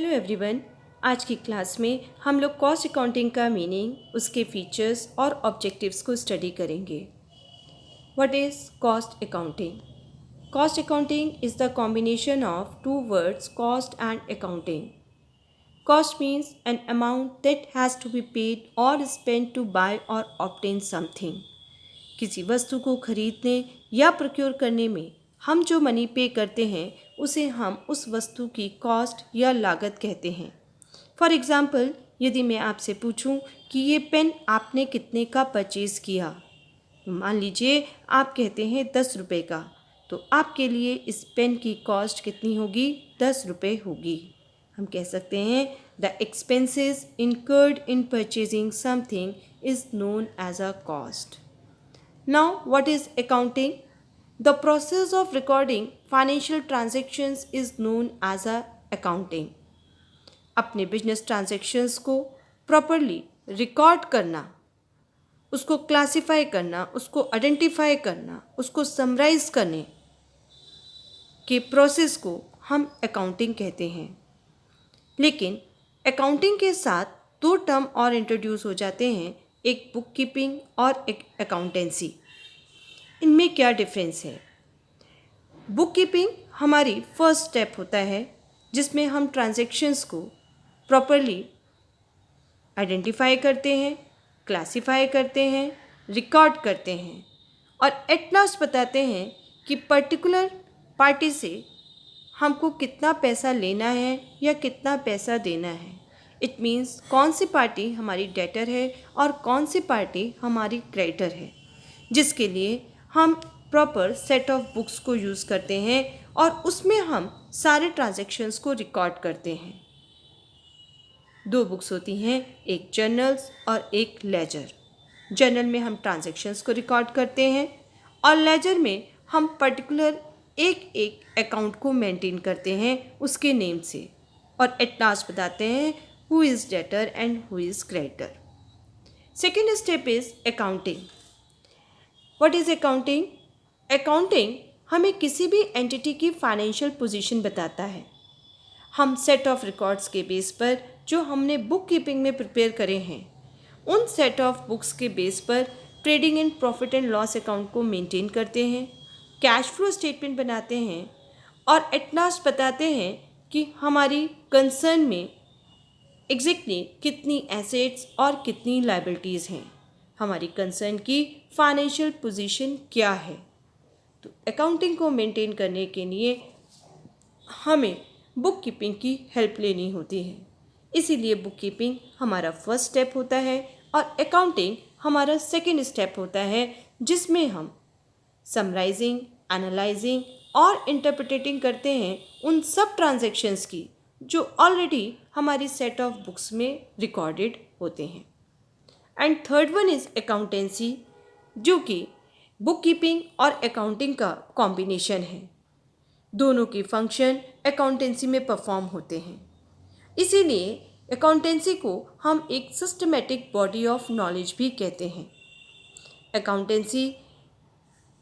Hello everyone. आज की class में हम लोग कॉस्ट अकाउंटिंग का मीनिंग, उसके फीचर्स और ऑब्जेक्टिव्स को स्टडी करेंगे। What is cost accounting? Cost accounting is the combination of two words cost and accounting. Cost means an amount that has to be paid or spent to buy or obtain something. किसी वस्तु को खरीदने या procure करने में हम जो money पे करते हैं उसे हम उस वस्तु की कॉस्ट या लागत कहते हैं। फॉर एग्ज़ाम्पल, यदि मैं आपसे पूछूं कि ये पेन आपने कितने का परचेज़ किया, मान लीजिए आप कहते हैं 10 रुपये का, तो आपके लिए इस पेन की कॉस्ट कितनी होगी? 10 रुपये होगी। हम कह सकते हैं the expenses incurred in purchasing something is known as a cost. Now what is accounting? The process of recording financial transactions is known as a accounting. अपने बिजनेस ट्रांजैक्शंस को प्रॉपरली रिकॉर्ड करना, उसको क्लासिफाई करना, उसको identify करना, उसको summarise करने के प्रोसेस को हम अकाउंटिंग कहते हैं। लेकिन अकाउंटिंग के साथ दो टर्म और इंट्रोड्यूस हो जाते हैं, एक बुक कीपिंग और एक अकाउंटेंसी। इनमें क्या डिफरेंस है? बुक कीपिंग हमारी फर्स्ट स्टेप होता है जिसमें हम ट्रांजैक्शंस को प्रॉपरली आइडेंटिफाई करते हैं, क्लासिफाई करते हैं, रिकॉर्ड करते हैं और एट लास्ट बताते हैं कि पर्टिकुलर पार्टी से हमको कितना पैसा लेना है या कितना पैसा देना है। इट मीन्स कौन सी पार्टी हमारी डेटर है और कौन सी पार्टी हमारी क्रेडिटर है, जिसके लिए हम प्रॉपर सेट ऑफ बुक्स को यूज़ करते हैं और उसमें हम सारे ट्रांजैक्शंस को रिकॉर्ड करते हैं। दो बुक्स होती हैं, एक जर्नल्स और एक लेजर। जर्नल में हम ट्रांजैक्शंस को रिकॉर्ड करते हैं और लेजर में हम पर्टिकुलर एक एक अकाउंट को मेंटेन करते हैं उसके नेम से और एट लास्ट बताते हैं who is debtor and who is creditor. Second step is accounting. What is accounting? Accounting हमें किसी भी एंटिटी की फाइनेंशियल पोजीशन बताता है। हम सेट ऑफ रिकॉर्ड्स के बेस पर जो हमने बुक कीपिंग में प्रिपेयर करे हैं, उन सेट ऑफ बुक्स के बेस पर trading and profit and loss account को मेंटेन करते हैं, कैश फ्लो स्टेटमेंट बनाते हैं और एट लास्ट बताते हैं कि हमारी कंसर्न में एग्जैक्टली कितनी एसेट्स और कितनी लायबिलिटीज़ हैं, हमारी कंसर्न की फाइनेंशियल पोजीशन क्या है। तो अकाउंटिंग को मेंटेन करने के लिए हमें बुक कीपिंग की हेल्प लेनी होती है। इसीलिए बुक कीपिंग हमारा फर्स्ट स्टेप होता है और अकाउंटिंग हमारा सेकेंड स्टेप होता है, जिसमें हम समराइजिंग, एनालाइजिंग और इंटरप्रिटेटिंग करते हैं उन सब ट्रांजैक्शंस की जो ऑलरेडी हमारी सेट ऑफ बुक्स में रिकॉर्डेड होते हैं। And third one is accountancy, जो कि बुक कीपिंग और अकाउंटिंग का कॉम्बिनेशन है। दोनों के फंक्शन अकाउंटेंसी में परफॉर्म होते हैं। इसीलिए अकाउंटेंसी को हम एक सिस्टमेटिक बॉडी ऑफ नॉलेज भी कहते हैं। Accountancy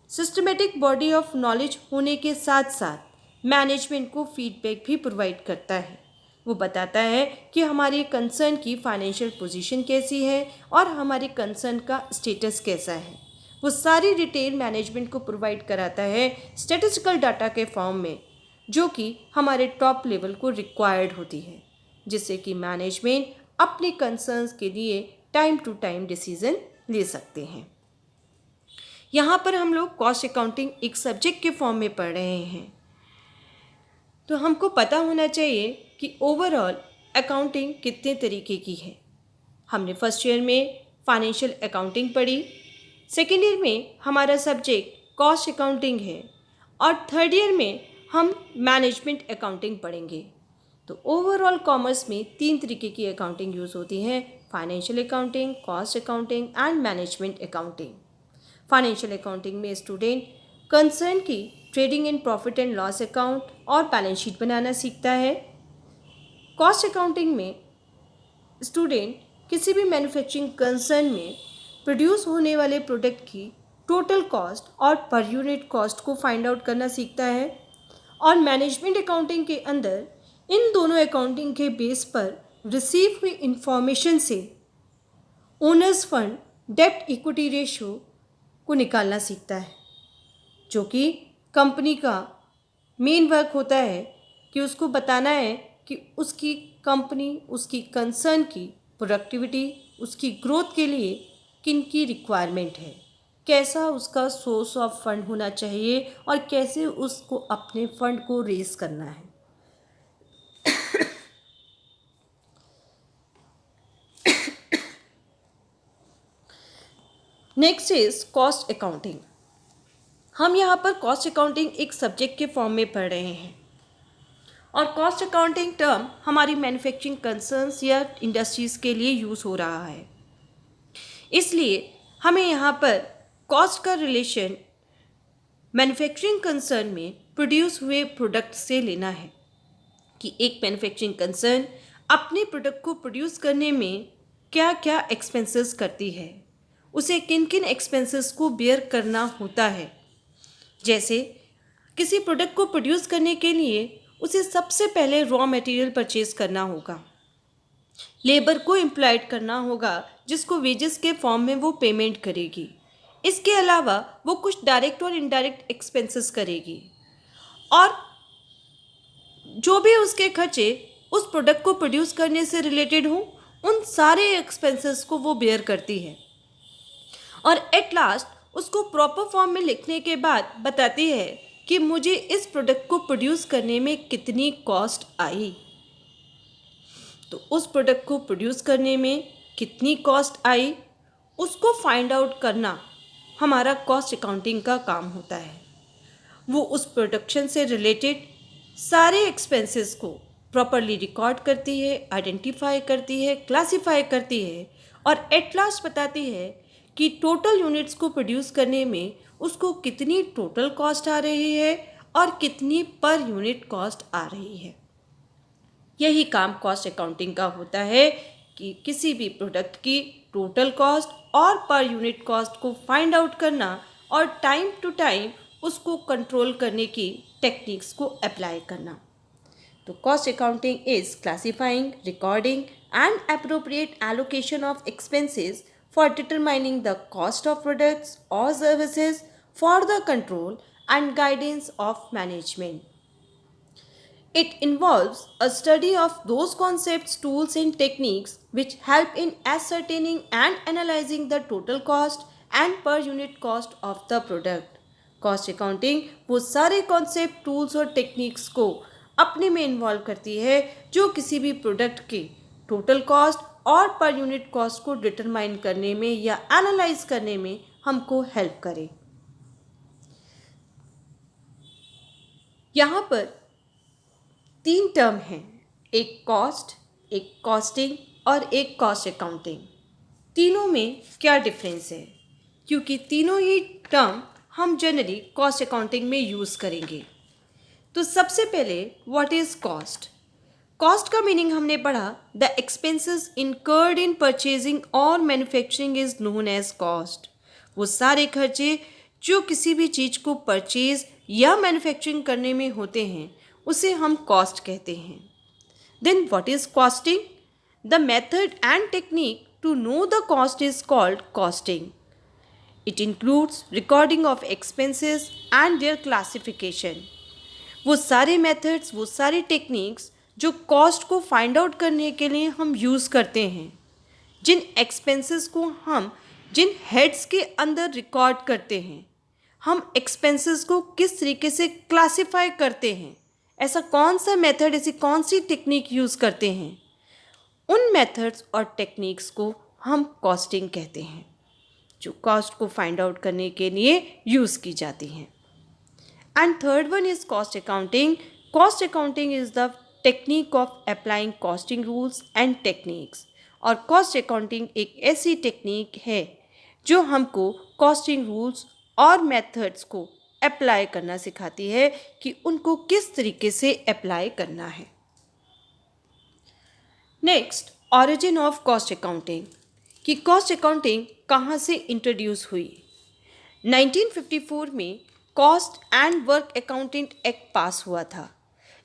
systematic body of knowledge होने के साथ साथ मैनेजमेंट को फीडबैक भी प्रोवाइड करता है। वो बताता है कि हमारी कंसर्न की फाइनेंशियल पोजीशन कैसी है और हमारे कंसर्न का स्टेटस कैसा है। वो सारी डिटेल मैनेजमेंट को प्रोवाइड कराता है स्टैटिस्टिकल डाटा के फॉर्म में, जो कि हमारे टॉप लेवल को रिक्वायर्ड होती है, जिससे कि मैनेजमेंट अपने कंसर्न्स के लिए टाइम टू टाइम डिसीजन ले सकते हैं। यहाँ पर हम लोग कॉस्ट अकाउंटिंग एक सब्जेक्ट के फॉर्म में पढ़ रहे हैं, तो हमको पता होना चाहिए कि ओवरऑल अकाउंटिंग कितने तरीके की है। हमने फर्स्ट ईयर में फाइनेंशियल अकाउंटिंग पढ़ी, सेकेंड ईयर में हमारा सब्जेक्ट कॉस्ट अकाउंटिंग है और थर्ड ईयर में हम मैनेजमेंट अकाउंटिंग पढ़ेंगे। तो ओवरऑल कॉमर्स में 3 तरीके की अकाउंटिंग यूज़ होती है: financial accounting, cost accounting and management accounting. Financial accounting में स्टूडेंट कंसर्न की trading and profit and loss account और बैलेंस शीट बनाना सीखता है। कॉस्ट अकाउंटिंग में स्टूडेंट किसी भी मैन्युफैक्चरिंग कंसर्न में प्रोड्यूस होने वाले प्रोडक्ट की टोटल कॉस्ट और पर यूनिट कॉस्ट को फाइंड आउट करना सीखता है। और मैनेजमेंट अकाउंटिंग के अंदर इन दोनों अकाउंटिंग के बेस पर रिसीव हुई इंफॉर्मेशन से ओनर्स फंड डेब्ट इक्विटी रेशियो को निकालना सीखता है, जो कि कंपनी का मेन वर्क होता है कि उसको बताना है कि उसकी कंपनी, उसकी कंसर्न की प्रोडक्टिविटी, उसकी ग्रोथ के लिए किन की रिक्वायरमेंट है, कैसा उसका सोर्स ऑफ फंड होना चाहिए और कैसे उसको अपने फंड को रेज करना है। Next is cost accounting. हम यहाँ पर कॉस्ट अकाउंटिंग एक सब्जेक्ट के फॉर्म में पढ़ रहे हैं और कॉस्ट अकाउंटिंग टर्म हमारी मैन्युफैक्चरिंग कंसर्न्स या इंडस्ट्रीज़ के लिए यूज़ हो रहा है। इसलिए हमें यहाँ पर कॉस्ट का रिलेशन मैन्युफैक्चरिंग कंसर्न में प्रोड्यूस हुए प्रोडक्ट से लेना है कि एक मैन्युफैक्चरिंग कंसर्न अपने प्रोडक्ट को प्रोड्यूस करने में क्या क्या एक्सपेंसेस करती है, उसे किन किन एक्सपेंसेस को बेयर करना होता है। जैसे किसी प्रोडक्ट को प्रोड्यूस करने के लिए उसे सबसे पहले रॉ मटेरियल परचेज करना होगा, लेबर को एम्प्लॉयड करना होगा जिसको वेजेस के फॉर्म में वो पेमेंट करेगी। इसके अलावा वो कुछ डायरेक्ट और इनडायरेक्ट एक्सपेंसेस करेगी और जो भी उसके खर्चे उस प्रोडक्ट को प्रोड्यूस करने से रिलेटेड हों उन सारे एक्सपेंसेस को वो बेयर करती है और एट लास्ट उसको प्रॉपर फॉर्म में लिखने के बाद बताती है कि मुझे इस प्रोडक्ट को प्रोड्यूस करने में कितनी कॉस्ट आई। तो उस प्रोडक्ट को प्रोड्यूस करने में कितनी कॉस्ट आई उसको फाइंड आउट करना हमारा कॉस्ट अकाउंटिंग का काम होता है। वो उस प्रोडक्शन से रिलेटेड सारे एक्सपेंसेस को प्रॉपरली रिकॉर्ड करती है, आइडेंटिफाई करती है, क्लासिफाई करती है और एट लास्ट बताती है कि टोटल यूनिट्स को प्रोड्यूस करने में उसको कितनी टोटल कॉस्ट आ रही है और कितनी पर यूनिट कॉस्ट आ रही है। यही काम कॉस्ट अकाउंटिंग का होता है कि किसी भी प्रोडक्ट की टोटल कॉस्ट और पर यूनिट कॉस्ट को फाइंड आउट करना और टाइम टू टाइम उसको कंट्रोल करने की टेक्निक्स को अप्लाई करना। तो cost accounting is classifying, recording and appropriate allocation of expenses for determining the cost of products or services for the control and guidance of management. It involves a study of those concepts, tools and techniques which help in ascertaining and analyzing the total cost and per unit cost of the product. Cost accounting वो सारे concept, tools और techniques को अपने में involve करती है जो किसी भी प्रोडक्ट के टोटल कॉस्ट और पर यूनिट कॉस्ट को डिटरमाइन करने में या एनालाइज करने में हमको हेल्प करे। यहाँ पर 3 टर्म हैं, एक कॉस्ट, एक कॉस्टिंग और एक कॉस्ट अकाउंटिंग। तीनों में क्या डिफरेंस है? क्योंकि तीनों ही टर्म हम जनरली कॉस्ट अकाउंटिंग में यूज़ करेंगे। तो सबसे पहले व्हाट इज़ कॉस्ट? कॉस्ट का मीनिंग हमने पढ़ा, the expenses incurred in purchasing और manufacturing is known as cost. वो सारे खर्चे जो किसी भी चीज़ को परचेज या मैन्युफैक्चरिंग करने में होते हैं उसे हम कॉस्ट कहते हैं। Then what is costing? The method and technique to know the cost is called costing. It includes recording of expenses and their classification. वो सारे मेथड्स, वो सारी टेक्निक्स जो कॉस्ट को फाइंड आउट करने के लिए हम यूज़ करते हैं, जिन एक्सपेंसेस को हम जिन हेड्स के अंदर रिकॉर्ड करते हैं, हम एक्सपेंसेस को किस तरीके से क्लासिफाई करते हैं, ऐसा कौन सा मेथड, ऐसी कौन सी टेक्निक यूज़ करते हैं, उन मेथड्स और टेक्निक्स को हम कॉस्टिंग कहते हैं, जो कॉस्ट को फाइंड आउट करने के लिए यूज़ की जाती हैं। And third one is cost accounting. Cost accounting is the technique of applying costing rules and techniques. और कॉस्ट अकाउंटिंग एक ऐसी टेक्निक है जो हमको कॉस्टिंग रूल्स और मेथड्स को अप्लाई करना सिखाती है कि उनको किस तरीके से अप्लाई करना है। Next, origin of cost accounting, कि कॉस्ट अकाउंटिंग कहाँ से इंट्रोड्यूस हुई। 1954 में cost and work accountant act pass हुआ था,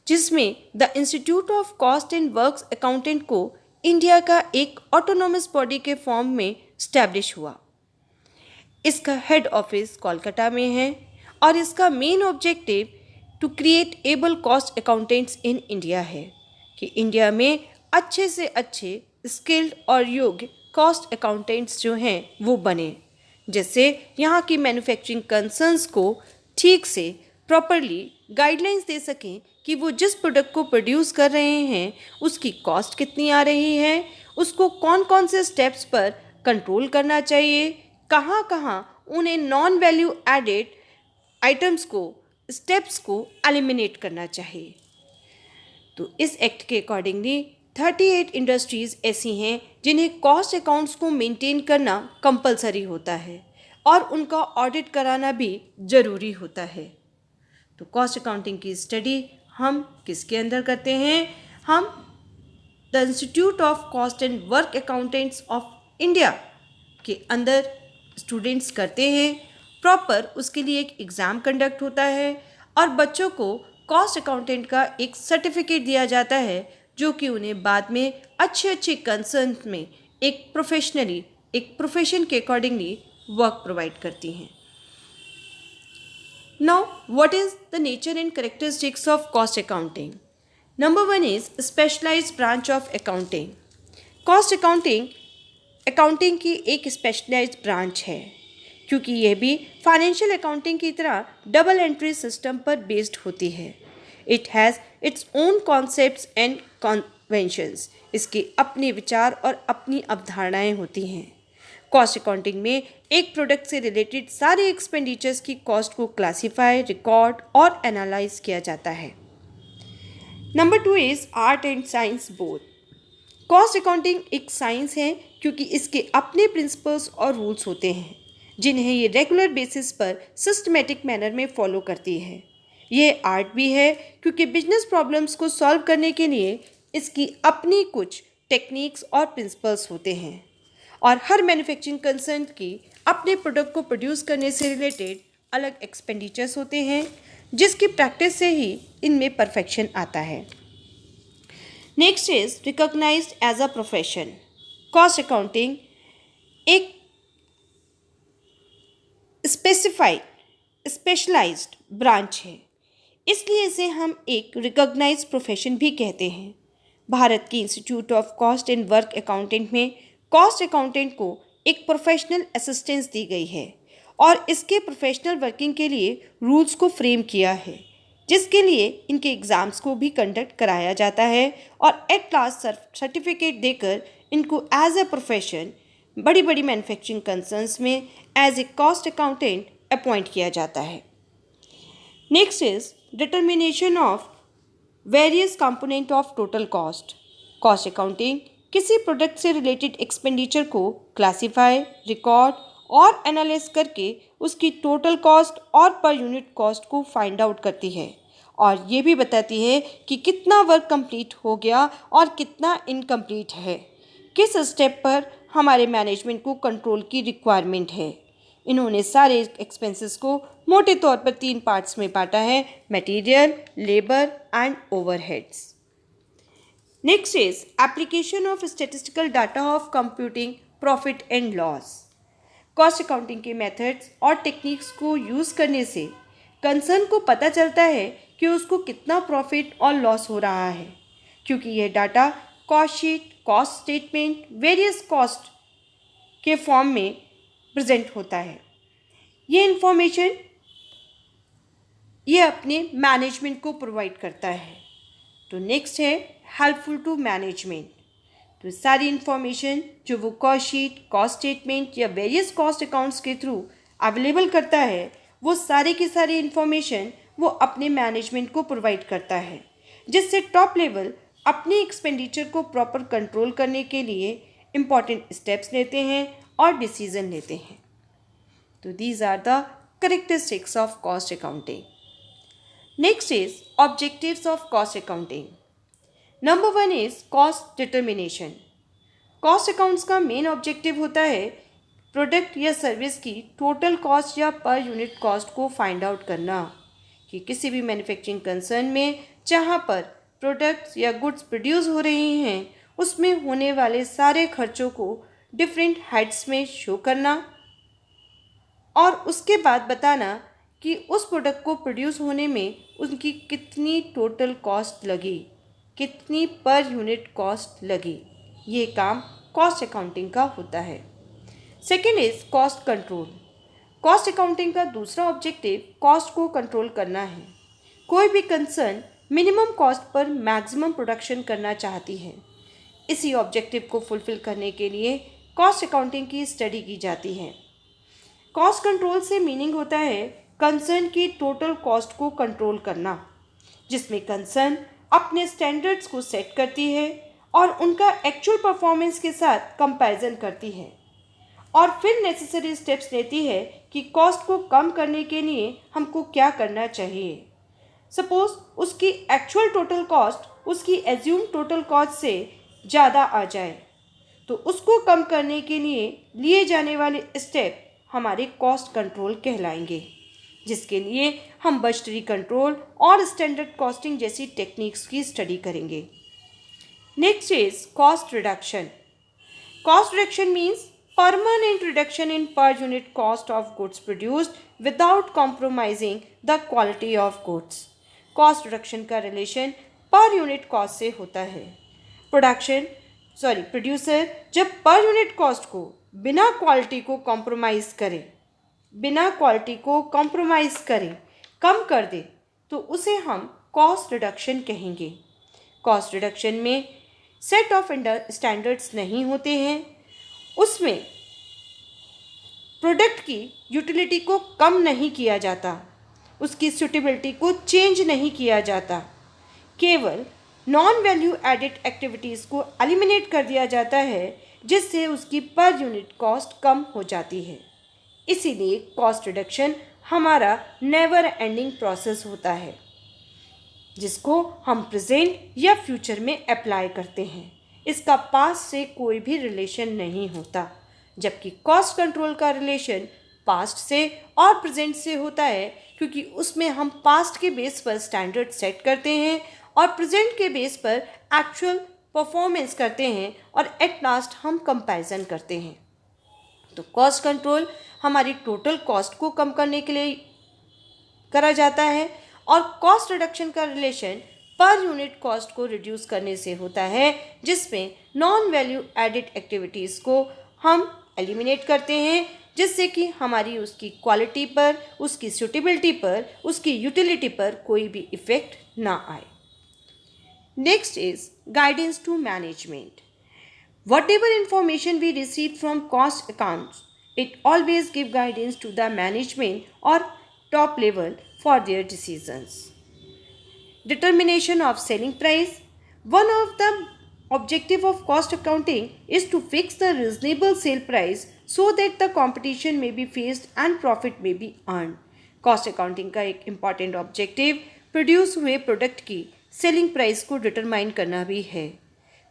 जिसमें the institute of cost and works accountant को इंडिया का एक ऑटोनोमस बॉडी के फॉर्म में स्टैब्लिश हुआ। इसका हेड ऑफिस कोलकाता में है और इसका main objective to create able cost accountants in India है कि इंडिया में अच्छे से अच्छे स्किल्ड और योग्य कॉस्ट अकाउंटेंट्स जो हैं वो बने, जिससे यहाँ की मैन्युफैक्चरिंग कंसर्न्स को ठीक से प्रॉपरली गाइडलाइंस दे सकें कि वो जिस प्रोडक्ट को प्रोड्यूस कर रहे हैं उसकी कॉस्ट कितनी आ रही है, उसको कौन कौन से स्टेप्स पर कंट्रोल करना चाहिए, कहाँ कहाँ उन्हें नॉन वैल्यू एडेड आइटम्स को स्टेप्स को एलिमिनेट करना चाहिए। तो इस एक्ट के अकॉर्डिंगली 38 इंडस्ट्रीज़ ऐसी हैं जिन्हें कॉस्ट अकाउंट्स को मेंटेन करना कंपलसरी होता है और उनका ऑडिट कराना भी ज़रूरी होता है। तो कॉस्ट अकाउंटिंग की स्टडी हम किसके अंदर करते हैं? हम the institute of cost and work accountants of India के अंदर स्टूडेंट्स करते हैं। प्रॉपर उसके लिए एक एग्ज़ाम कंडक्ट होता है और बच्चों को कॉस्ट अकाउंटेंट का एक सर्टिफिकेट दिया जाता है जो कि उन्हें बाद में अच्छे अच्छे कंसर्न में एक प्रोफेशन के अकॉर्डिंगली वर्क प्रोवाइड करती हैं। Now what is the nature and characteristics of cost accounting? Number 1 is specialised branch of accounting. Cost accounting की एक स्पेशलाइज्ड ब्रांच है क्योंकि यह भी फाइनेंशियल अकाउंटिंग की तरह डबल एंट्री सिस्टम पर बेस्ड होती है। It has its own concepts and conventions. इसके अपने विचार और अपनी अवधारणाएं होती हैं। कॉस्ट अकाउंटिंग में एक प्रोडक्ट से रिलेटेड सारे एक्सपेंडिचर्स की कॉस्ट को क्लासीफाई, रिकॉर्ड और एनालाइज किया जाता है। Number 2 is art and science both. Cost accounting एक साइंस है क्योंकि इसके अपने प्रिंसिपल्स और रूल्स होते हैं जिन्हें ये रेगुलर बेसिस पर सिस्टमेटिक मैनर में फॉलो करती है। ये आर्ट भी है क्योंकि बिजनेस प्रॉब्लम्स को सॉल्व करने के लिए इसकी अपनी कुछ टेक्निक्स और प्रिंसिपल्स होते हैं और हर मैन्युफैक्चरिंग कंसर्न की अपने प्रोडक्ट को प्रोड्यूस करने से रिलेटेड अलग एक्सपेंडिचर्स होते हैं जिसकी प्रैक्टिस से ही इनमें परफेक्शन आता है। Next is recognised as a profession. Cost accounting एक स्पेशलाइज्ड ब्रांच है, इसलिए इसे हम एक रिकॉग्नाइज्ड प्रोफेशन भी कहते हैं। भारत की institute of cost and work accountant में कॉस्ट अकाउंटेंट को एक प्रोफेशनल असिस्टेंस दी गई है और इसके प्रोफेशनल वर्किंग के लिए रूल्स को फ्रेम किया है जिसके लिए इनके एग्ज़ाम्स को भी कंडक्ट कराया जाता है और एट लास्ट सर्टिफिकेट देकर इनको एज ए प्रोफेशन बड़ी बड़ी मैन्युफैक्चरिंग कंसर्न्स में as a cost accountant appoint किया जाता है। Next is determination of various component of total cost. Cost accounting किसी प्रोडक्ट से रिलेटेड एक्सपेंडिचर को क्लासीफाई, रिकॉर्ड और एनालाइज करके उसकी टोटल कॉस्ट और पर यूनिट कॉस्ट को फाइंड आउट करती है और ये भी बताती है कि कितना वर्क कंप्लीट हो गया और कितना इनकम्प्लीट है, किस स्टेप पर हमारे मैनेजमेंट को कंट्रोल की रिक्वायरमेंट है। इन्होंने सारे एक्सपेंसेस को मोटे तौर पर 3 पार्ट्स में बांटा है: material, labour and overheads. Next is application of statistical data of computing profit and loss. Cost accounting के मेथड्स और टेक्निक्स को यूज़ करने से कंसर्न को पता चलता है कि उसको कितना प्रॉफिट और लॉस हो रहा है क्योंकि यह data cost sheet, cost statement, various cost के फॉर्म में प्रेजेंट होता है। ये इंफॉर्मेशन ये अपने मैनेजमेंट को प्रोवाइड करता है। तो नेक्स्ट है हेल्पफुल टू मैनेजमेंट। तो सारी इन्फॉर्मेशन जो वो कॉस्ट शीट, कॉस्ट स्टेटमेंट या वेरियस कॉस्ट अकाउंट्स के थ्रू अवेलेबल करता है वो सारी की सारी इन्फॉर्मेशन वो अपने मैनेजमेंट को प्रोवाइड करता है जिससे टॉप लेवल अपने एक्सपेंडिचर को प्रॉपर कंट्रोल करने के लिए इम्पॉर्टेंट स्टेप्स लेते हैं और डिसीजन लेते हैं। तो these are the characteristics of cost accounting. Next is objectives of cost accounting. Number 1 is cost determination. Cost accounts का मेन ऑब्जेक्टिव होता है प्रोडक्ट या सर्विस की टोटल कॉस्ट या पर यूनिट कॉस्ट को फाइंड आउट करना कि किसी भी मैन्युफैक्चरिंग कंसर्न में जहाँ पर प्रोडक्ट्स या गुड्स प्रोड्यूस हो रही हैं उसमें होने वाले सारे खर्चों को डिफरेंट हेड्स में शो करना और उसके बाद बताना कि उस प्रोडक्ट को प्रोड्यूस होने में उनकी कितनी टोटल कॉस्ट लगी, कितनी पर यूनिट कॉस्ट लगी। ये काम कॉस्ट अकाउंटिंग का होता है। Second is cost control. Cost accounting का दूसरा ऑब्जेक्टिव कॉस्ट को कंट्रोल करना है। कोई भी concern minimum cost per maximum production करना चाहती है। इसी ऑब्जेक्टिव को फुलफिल करने के लिए कॉस्ट अकाउंटिंग की स्टडी की जाती है। कॉस्ट कंट्रोल से मीनिंग होता है कंसर्न की टोटल कॉस्ट को कंट्रोल करना, जिसमें कंसर्न अपने स्टैंडर्ड्स को सेट करती है और उनका एक्चुअल परफॉर्मेंस के साथ कंपैरिजन करती है और फिर नेसेसरी स्टेप्स लेती है कि कॉस्ट को कम करने के लिए हमको क्या करना चाहिए। सपोज उसकी एक्चुअल टोटल कॉस्ट उसकी एज्यूम टोटल कॉस्ट से ज़्यादा आ जाए तो उसको कम करने के लिए लिए जाने वाले स्टेप हमारे कॉस्ट कंट्रोल कहलाएंगे, जिसके लिए हम बजटरी कंट्रोल और स्टैंडर्ड कॉस्टिंग जैसी टेक्निक्स की स्टडी करेंगे। Next is cost reduction. Cost reduction means permanent reduction in per unit cost of goods produced without compromising the quality of goods. Cost reduction का relation पर unit cost से होता है। Producer जब पर यूनिट कॉस्ट को बिना क्वालिटी को कॉम्प्रोमाइज़ करे कम कर दे तो उसे हम कॉस्ट रिडक्शन कहेंगे। कॉस्ट रिडक्शन में सेट ऑफ स्टैंडर्ड्स नहीं होते हैं, उसमें प्रोडक्ट की यूटिलिटी को कम नहीं किया जाता, उसकी सूटेबिलिटी को चेंज नहीं किया जाता, केवल नॉन वैल्यू एडेड एक्टिविटीज़ को एलिमिनेट कर दिया जाता है, जिससे उसकी पर यूनिट कॉस्ट कम हो जाती है। इसीलिए कॉस्ट रिडक्शन हमारा नेवर एंडिंग प्रोसेस होता है, जिसको हम प्रेजेंट या फ्यूचर में अप्लाई करते हैं। इसका पास्ट से कोई भी रिलेशन नहीं होता, जबकि कॉस्ट कंट्रोल का रिलेशन पास्ट से और प्रेजेंट से होता है, क्योंकि उसमें हम पास्ट के बेस पर स्टैंडर्ड सेट करते हैं और प्रेजेंट के बेस पर एक्चुअल परफॉर्मेंस करते हैं और एट लास्ट हम कंपैरिजन करते हैं। तो कॉस्ट कंट्रोल हमारी टोटल कॉस्ट को कम करने के लिए करा जाता है और कॉस्ट रिडक्शन का रिलेशन पर यूनिट कॉस्ट को रिड्यूस करने से होता है, जिसमें नॉन वैल्यू एडेड एक्टिविटीज़ को हम एलिमिनेट करते हैं, जिससे कि हमारी उसकी क्वालिटी पर, उसकी सूटेबिलिटी पर, उसकी यूटिलिटी पर कोई भी इफ़ेक्ट ना आए। Next is guidance to management. Whatever information we receive from cost accounts, it always give guidance to the management or top level for their decisions. Determination of selling price. One of the objective of cost accounting is to fix the reasonable sale price so that the competition may be faced and profit may be earned. Cost accounting का एक important objective produce हुए product की selling price को determine करना भी है।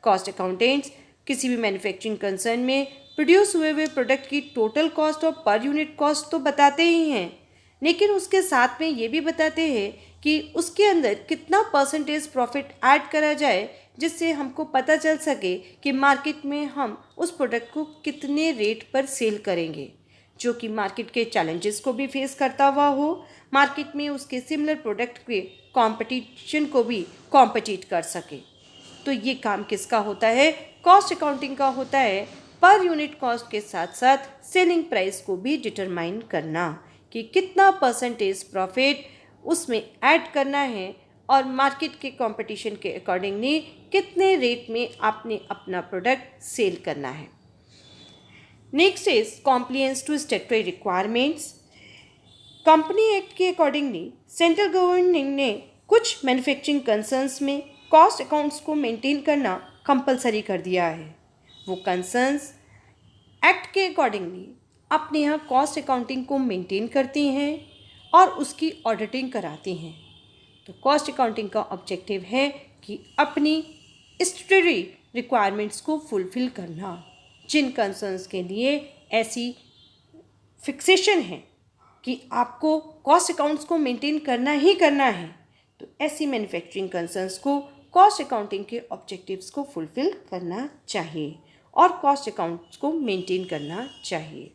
Cost accountants किसी भी मैन्युफैक्चरिंग कंसर्न में प्रोड्यूस हुए प्रोडक्ट की टोटल कॉस्ट और पर यूनिट कॉस्ट तो बताते ही हैं, लेकिन उसके साथ में ये भी बताते हैं कि उसके अंदर कितना परसेंटेज प्रॉफिट ऐड करा जाए, जिससे हमको पता चल सके कि मार्केट में हम उस प्रोडक्ट को कितने रेट पर सेल करेंगे, जो कि मार्केट के चैलेंजेस को भी फेस करता हुआ हो, मार्केट में उसके सिमिलर प्रोडक्ट के कंपटीशन को भी कॉम्पिटिट कर सके। तो ये काम किसका होता है? कॉस्ट अकाउंटिंग का होता है। पर यूनिट कॉस्ट के साथ साथ सेलिंग प्राइस को भी डिटरमाइन करना कि कितना परसेंटेज प्रॉफिट उसमें ऐड करना है और मार्केट के कंपटीशन के अकॉर्डिंगली कितने रेट में आपने अपना प्रोडक्ट सेल करना है। Next is compliance to statutory requirements. Company act के अकॉर्डिंगली सेंट्रल गवर्नमेंट ने कुछ मैन्युफैक्चरिंग कंसर्न्स में कॉस्ट अकाउंट्स को मेंटेन करना कंपलसरी कर दिया है। वो कंसर्न्स एक्ट के अकॉर्डिंगली अपने यहाँ कॉस्ट अकाउंटिंग को मेंटेन करती हैं और उसकी ऑडिटिंग कराती हैं। तो कॉस्ट अकाउंटिंग का ऑब्जेक्टिव है कि अपनी स्टैट्यूटरी रिक्वायरमेंट्स को फुलफिल करना। जिन कंसर्न्स के लिए ऐसी फिक्सेशन है कि आपको कॉस्ट अकाउंट्स को मेंटेन करना ही करना है, तो ऐसी मैन्युफैक्चरिंग कंसर्न्स को कॉस्ट अकाउंटिंग के ऑब्जेक्टिव्स को फुलफिल करना चाहिए और कॉस्ट अकाउंट्स को मेंटेन करना चाहिए।